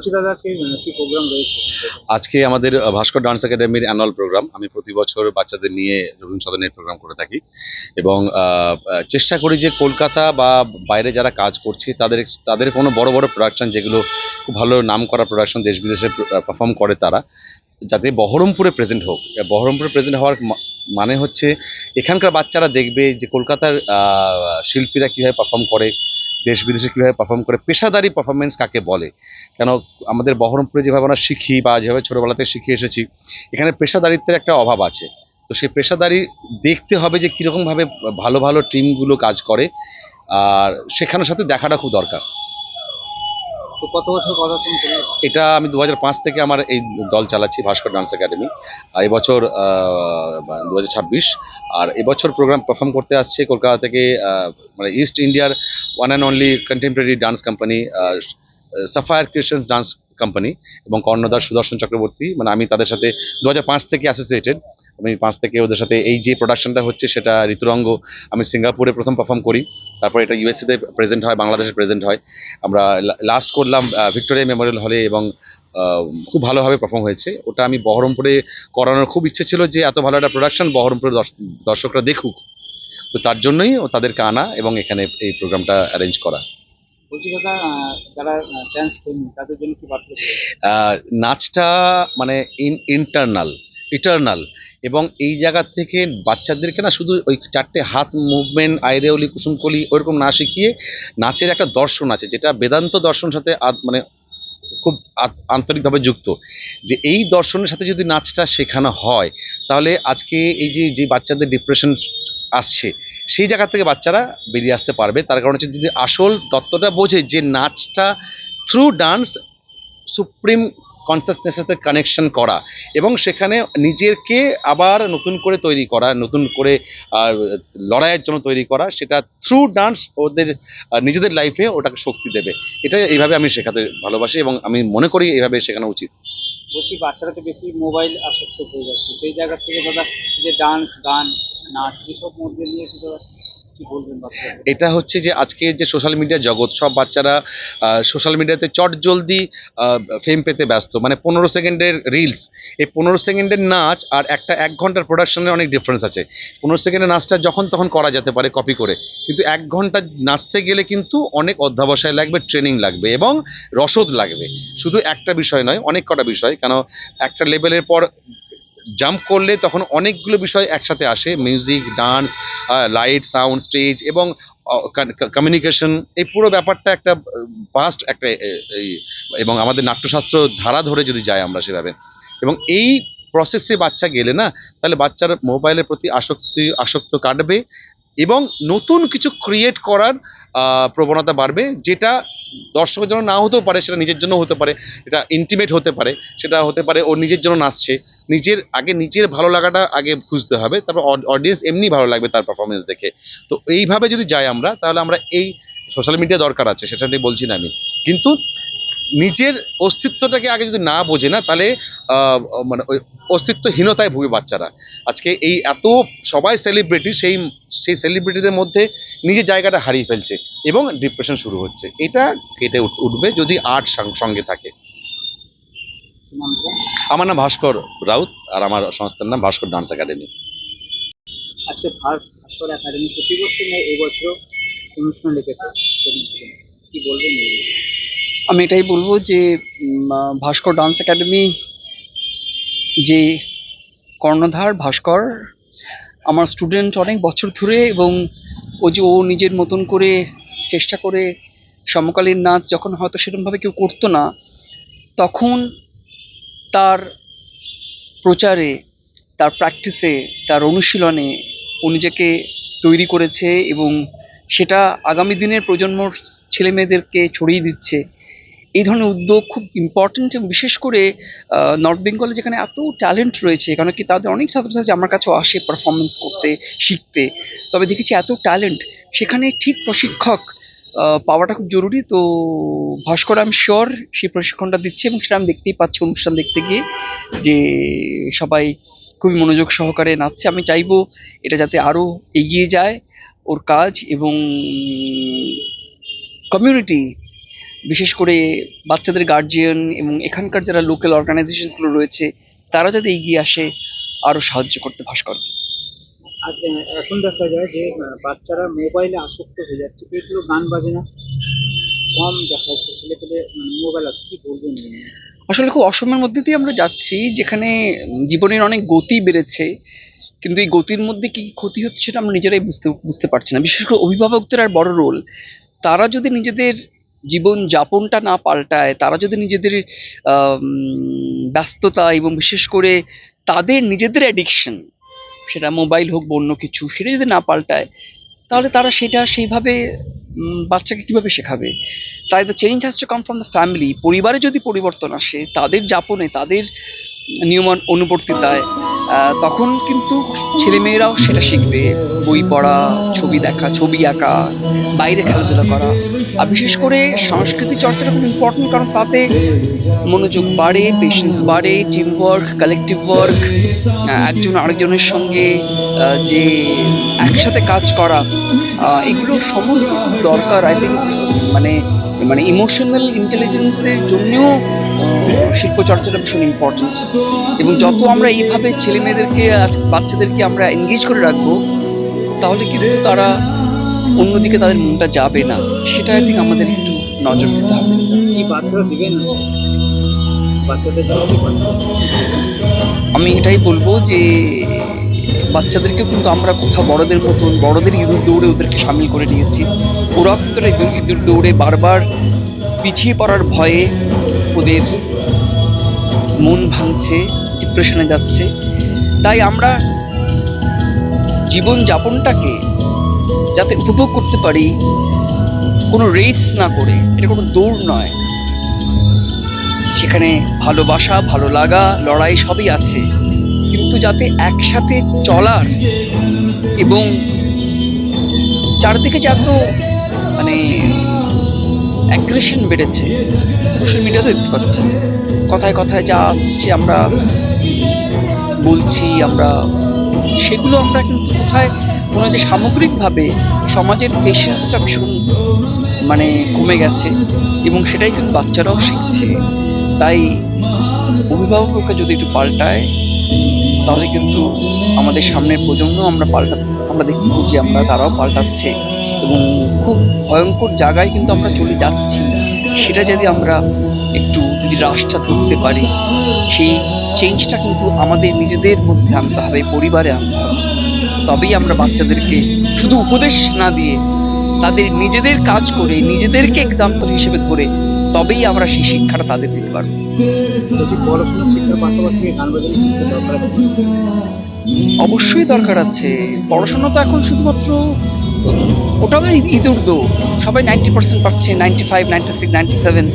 বলছি দাদা, আজকে কি প্রোগ্রাম রয়েছে? আজকে আমাদের ভাস্কর ডান্স একাডেমির অ্যানুয়াল প্রোগ্রাম। আমি প্রতি বছর বাচ্চাদের নিয়ে রবীন্দ্র সদনের প্রোগ্রাম করে থাকি এবং চেষ্টা করি যে কলকাতা বা বাইরে যারা কাজ করছে তাদের তাদের কোনো বড় বড় প্রোডাকশন যেগুলো খুব ভালো নাম করা প্রোডাকশন দেশ বিদেশে পারফর্ম করে তারা যাতে বহরমপুরে প্রেজেন্ট হোক। বহরমপুরে প্রেজেন্ট হওয়ার মানে হচ্ছে এখানকার বাচ্চারা দেখবে যে কলকাতার শিল্পীরা কীভাবে পারফর্ম করে, দেশ বিদেশে কীভাবে পারফর্ম করে, পেশাদারি পারফরমেন্স কাকে বলে। কেন আমাদের বহরমপুরে যেভাবে আমরা শিখি বা যেভাবে ছোটোবেলা থেকে শিখে এসেছি, এখানে পেশাদারিত্বের একটা অভাব আছে। তো সেই পেশাদারি দেখতে হবে যে কীরকমভাবে ভালো ভালো টিমগুলো কাজ করে, আর সেখানের সাথে দেখাটা খুব দরকার। তো কত বছর পদার্পণ করে? এটা আমি 2005 থেকে আমার এই দল চালাচ্ছি, ভাস্কর ডান্স একাডেমি। আর এবছর 2026, আর এবছর প্রোগ্রাম পারফর্ম করতে আসছে কলকাতা থেকে মানে ইস্ট ইন্ডিয়ার one and only contemporary dance company Sapphire creations dance company এবং কর্ণধার সুদর্শন চক্রবর্তী। মানে আমি তাদের সাথে 2005 থেকে অ্যাসোসিয়েটেড। আমি 5 থেকে ওদের সাথে এই যে প্রোডাকশনটা হচ্ছে সেটা ঋতুরঙ্গ আমি সিঙ্গাপুরে প্রথম পারফর্ম করি, তারপর এটা ইউএসএতে প্রেজেন্ট হয়, বাংলাদেশে প্রেজেন্ট হয়। আমরা লাস্ট করলাম ভিক্টোরিয়া মেমোরিয়াল হলে এবং খুব ভালোভাবে পারফর্ম হয়েছে। ওটা আমি বহরমপুরে করানোর খুব ইচ্ছে ছিল যে এত ভালো একটা প্রোডাকশন বহরমপুরের দর্শকরা দেখুক। তো তার জন্যই তাদেরকে আনা এবং এখানে এই প্রোগ্রামটা অ্যারেঞ্জ করা। বলছি দাদা, যারা ডান্স প্রেমী তাদের জন্য কি বার্তা দেবেন? নাচটা মানে ইটারনাল এবং এই জায়গা থেকে বাচ্চাদেরকে না শুধু ওই 4টে হাত মুভমেন্ট আইরেওলি কুসুমকলি ওইরকম না শিখিয়ে নাচের একটা দর্শন আছে যেটা বেদান্ত দর্শনের সাথে মানে খুব আন্তরিকভাবে যুক্ত। যে এই দর্শনের সাথে যদি নাচটা শেখানো হয় তাহলে আজকে এই যে বাচ্চাদের ডিপ্রেশন আসছে সেই জায়গা থেকে বাচ্চারা বেরিয়ে আসতে পারবে। তার কারণ হচ্ছে যদি আসল তত্ত্বটা বোঝে যে নাচটা থ্রু ডান্স সুপ্রিম কনসাসনেসের সাথে কানেকশন করা এবং সেখানে নিজেকে আবার নতুন করে তৈরি করা, নতুন করে লড়াইয়ের জন্য তৈরি করা, সেটা থ্রু ডান্স ওদের নিজেদের লাইফে ওটাকে শক্তি দেবে। এটা এইভাবে আমি শেখাতে ভালোবাসি এবং আমি মনে করি এইভাবে শেখানো উচিত। বলছি বাচ্চারা তো বেশি মোবাইল আসক্ত হয়ে যাচ্ছে, সেই জায়গা থেকে দাদা যে ডান্স, গান, নাচ এসব মধ্যে নিয়ে কি দাদা কি বলবেন বাচ্চাদের? এটা হচ্ছে যে আজকে যে সোশ্যাল মিডিয়া জগৎ, সব বাচ্চারা সোশ্যাল মিডিয়াতে চটজলদি ফেম পেতে ব্যস্ত। মানে 15 সেকেন্ডের রিলস, এই 15 সেকেন্ডের নাচ আর একটা 1 ঘন্টার প্রোডাকশনের অনেক ডিফারেন্স আছে। 15 সেকেন্ডের নাচটা যখন তখন করা যেতে পারে কপি করে, কিন্তু 1 ঘন্টা নাচতে গেলে কিন্তু অনেক অধ্যাবসায় লাগবে, ট্রেনিং লাগবে এবং রসদ লাগবে। শুধু একটা বিষয় নয়, অনেক কটা বিষয়। কেন একটা লেভেলের পর জাম্প করলে তখন অনেকগুলো বিষয় একসাথে আসে, music, dance, light, sound, stage এবং কমিউনিকেশন। এই পুরো ব্যাপারটা একটা ভাস্ট একটা এবং আমাদের নাট্যশাস্ত্র ধারা ধরে যদি যাই আমরা সেভাবে, এবং এই প্রসেসে বাচ্চা গেলে না তাহলে বাচ্চার মোবাইলের প্রতি আসক্ত কাটবে এবং নতুন কিছু ক্রিয়েট করার প্রবণতা বাড়বে, যেটা দর্শকের জন্য না হতেও পারে, সেটা নিজের জন্য হতে পারে, এটা ইন্টিমেট হতে পারে, সেটা হতে পারে ও নিজের জন্য নাচছে। নিজের ভালো লাগাটা আগে খুঁজতে হবে, তারপর অডিয়েন্স এমনি ভালো লাগবে তার পারফরমেন্স দেখে। তো এইভাবে যদি যাই আমরা তাহলে আমরা এই সোশ্যাল মিডিয়া দরকার আছে, সেটা নিয়ে বলছি না আমি, কিন্তু নিজের অস্তিত্বটাকে আগে যদি না বোঝে না তাহলে মানে ওই অস্তিত্বহীনতায় ভুগে বাচ্চারা। আজকে এই এত সবাই সেলিব্রিটি, সেই সেলিব্রিটিদের মধ্যে নিজের জায়গাটা হারিয়ে ফেলছে এবং ডিপ্রেশন শুরু হচ্ছে। এটা কেটে উঠবে যদি আর্ট সঙ্গে থাকে। কি নামটা? আমার নাম ভাস্কর রাউত আর আমার সংস্থার নাম ভাস্কর ডান্স একাডেমি। আজকে ভাস্কর একাডেমি প্রতি বছর নেয়, এবছরও অনুষ্ঠান রেখেছে, তো কি বলবেন? আমি এটাই বলবো যে ভাস্কর ডান্স একাডেমি যে কর্ণধার ভাস্কর আমার স্টুডেন্ট অনেক বছর ধরে, এবং ও নিজের মতন করে চেষ্টা করে সমকালীন নাচ যখন হয়তো সেরকমভাবে কেউ করতো না, তখন তার প্রচারে, তার প্র্যাকটিসে, তার অনুশীলনে ও নিজেকে তৈরি করেছে এবং সেটা আগামী দিনের প্রজন্মর ছেলেমেয়েদেরকে ছড়িয়ে দিচ্ছে। এই ধরনের উদ্যোগ খুব ইম্পর্টেন্ট, এবং বিশেষ করে নর্থ বেঙ্গলে যেখানে এত ট্যালেন্ট রয়েছে, কারণ কি তাদের অনেক ছাত্রছাত্রী আমার কাছেও আসে পারফরমেন্স করতে, শিখতে। তবে দেখেছি এত ট্যালেন্ট, সেখানে ঠিক প্রশিক্ষক পাওয়াটা খুব জরুরি। তো ভাস্কর আমি শিওর সেই প্রশিক্ষণটা দিচ্ছে, এবং সেটা আমি দেখতেই পাচ্ছি অনুষ্ঠান দেখতে গিয়ে যে সবাই খুবই মনোযোগ সহকারে নাচছে। আমি চাইবো এটা যাতে আরও এগিয়ে যায় ওর কাজ, এবং কমিউনিটি বিশেষ করে বাচ্চাদের গার্জিয়ান এবং এখানকার যারা লোকাল অর্গানাইজেশনসগুলো রয়েছে তারা যাতে এগিয়ে আসে আরও সাহায্য করতে ভাস্করকে। আর এখন দেখা যায় যে বাচ্চারা মোবাইলে আসক্ত হয়ে যাচ্ছে, এগুলো গান বাজনা কম দেখা যাচ্ছে, ছেলে পেলে মোবাইল আছে, কি বলবেন এই নিয়ে? আসলে খুব অসময়ের মধ্যে দিয়ে আমরা যাচ্ছি, যেখানে জীবনের অনেক গতি বেড়েছে, কিন্তু এই গতির মধ্যে কি ক্ষতি হচ্ছে সেটা আমরা নিজেরাই বুঝতে বুঝতে পারছি না। বিশেষ করে অভিভাবকদের আর বড় রোল। তারা যদি নিজেদের জীবন যাপনটা না পাল্টায়, তারা যদি নিজেদের ব্যস্ততা এবং বিশেষ করে তাদের নিজেদের অ্যাডিকশন, সেটা মোবাইল হোক বা অন্য কিছু, সেটা যদি না পাল্টায়, তাহলে তারা সেটা সেইভাবে বাচ্চাকে কিভাবে শেখাবে? তাই the change has to come from the family. পরিবারে যদি পরিবর্তন আসে, তাদের যাপনে, তাদের নিয়ম অনুবর্তিতায়, তখন কিন্তু ছেলেমেয়েরাও সেটা শিখবে। বই পড়া, ছবি দেখা, ছবি আঁকা, বাইরে খেলাধুলা করা। আর বিশেষ করে সংস্কৃতি চর্চাটা খুব ইম্পর্টেন্ট, কারণ তাতে মনোযোগ বাড়ে, পেশেন্স বাড়ে, টিম ওয়ার্ক, কালেকটিভ ওয়ার্ক, একজন আরেকজনের সঙ্গে যে একসাথে কাজ করা, এগুলো সমস্ত খুব দরকার। আই থিঙ্ক মানে মানে ইমোশনাল ইন্টেলিজেন্সের জন্যও শিল্প চর্চাটা ভীষণ ইম্পর্টেন্ট। এবং যত আমরা এইভাবে ছেলে মেয়েদেরকে, বাচ্চাদেরকে আমরা এনগেজ করে রাখবো, তাহলে কিন্তু তারা অন্যদিকে তাদের মনটা যাবে না। সেটা আই থিঙ্ক আমাদের একটু নজর দিতে হবে। কি বার্তা দিবেন বাচ্চাদের জন্য, কি বার্তা? আমি এটাই বলবো যে বাচ্চাদেরকেও কিন্তু আমরা কোথাও বড়দের মতন, বড়দের ইঁদুর দৌড়ে ওদেরকে সামিল করে নিয়েছি। ওরাও কিন্তু ইঁদুর দৌড়ে বারবার পিছিয়ে পড়ার ভয়ে ওদের মন ভাঙছে, ডিপ্রেশনে যাচ্ছে। তাই আমরা জীবন যাপনটাকে যাতে উপভোগ করতে পারি, কোনো রেস না করে, এটা কোনো দৌড় নয়, সেখানে ভালোবাসা, ভালো লাগা, লড়াই সবই আছে, কিন্তু যাতে একসাথে চলার এবং চারদিকে যত মানে অ্যাগ্রেশন বেড়েছে, সোশ্যাল মিডিয়াতে দেখতে পাচ্ছি, কথায় কথায় যা আসছে আমরা বলছি, আমরা সেগুলো আমরা কিন্তু কোথায় মনে হয় যে সামগ্রিকভাবে সমাজের পেশেন্সটা ভীষণ মানে কমে গেছে, এবং সেটাই কিন্তু বাচ্চারাও শিখছে। তাই অভিভাবককে যদি একটু পাল্টায়, তাহলে কিন্তু আমাদের সামনের প্রজন্ম আমরা দেখব যে তারাও পাল্টাচ্ছে, এবং খুব ভয়ঙ্কর জায়গায় কিন্তু আমরা চলে যাচ্ছি। সেটা যদি আমরা একটু যদি রাশটা ধরতে পারি, সেই চেঞ্জটা কিন্তু আমাদের নিজেদের মধ্যে আনতে হবে, পরিবারে আনতে হবে। তবেই আমরা বাচ্চাদেরকে শুধু উপদেশ না দিয়ে, তাদের নিজেদের কাজ করে, নিজেদেরকে এক্সাম্পল হিসেবে ধরে, তবেই আমরা সেই শিক্ষাটা তাদের দিতে পারবো। যদি পড়াশোনা শিক্ষার পাশাপাশি গান বাজনা শিক্ষা দরকার আছে। অবশ্যই দরকার আছে। পড়াশোনা তো এখন শুধুমাত্র ওটাও ইঁদুর দৌড়। সবাই 90% পাচ্ছে, 95, 96, 97,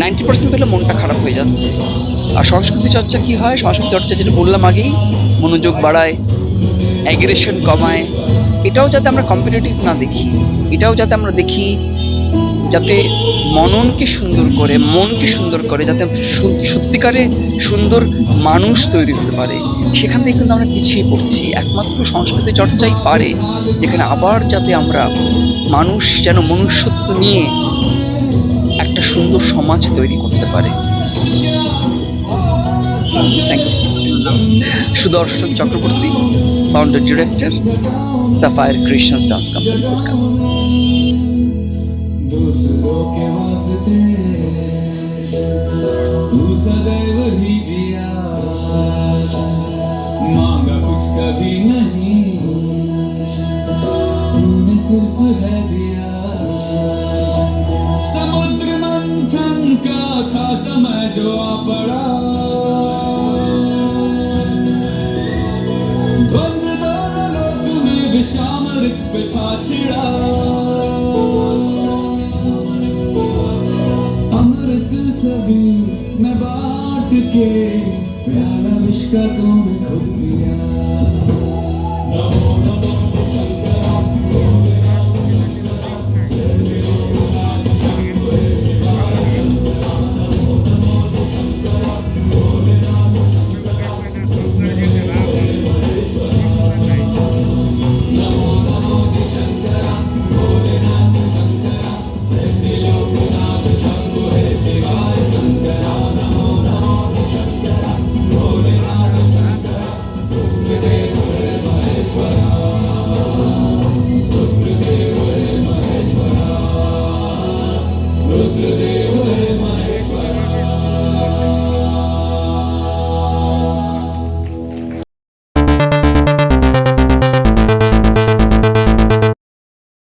90% পেলে মনটা খারাপ হয়ে যাচ্ছে। আর সংস্কৃতি চর্চা কি হয়? সংস্কৃতি চর্চা যেটা বললাম আগেই, মনোযোগ বাড়ায়, অ্যাগ্রেশন কমায়। এটাও যাতে আমরা কম্পিটিটিভ না দেখি, এটাও যাতে আমরা দেখি যাতে মননকে সুন্দর করে, মনকে সুন্দর করে, যাতে সত্যিকারে সুন্দর মানুষ তৈরি হতে পারে। সেখান থেকে কিন্তু আমরা পিছিয়ে পড়ছি। একমাত্র সংস্কৃতি চর্চাই পারে যেখানে আবার যাতে আমরা মানুষ যেন মনুষ্যত্ব নিয়ে একটা সুন্দর সমাজ তৈরি করতে পারে। Thank you. Sudarshan Chakraborty, founder director, sapphire creations dance company, Kolkata. दूसरों के वास्ते तू सदैव ही जिया, मांगा कुछ कभी नहीं, तूने सिर्फ है दिया। समुद्र मंथन का था समय जो आ पड़ा, द्वंद्व दोनों लोक में विषामृत पे था छिड़ा। सभी मैं बांट के प्याला विश्व का तूने खुद पिया।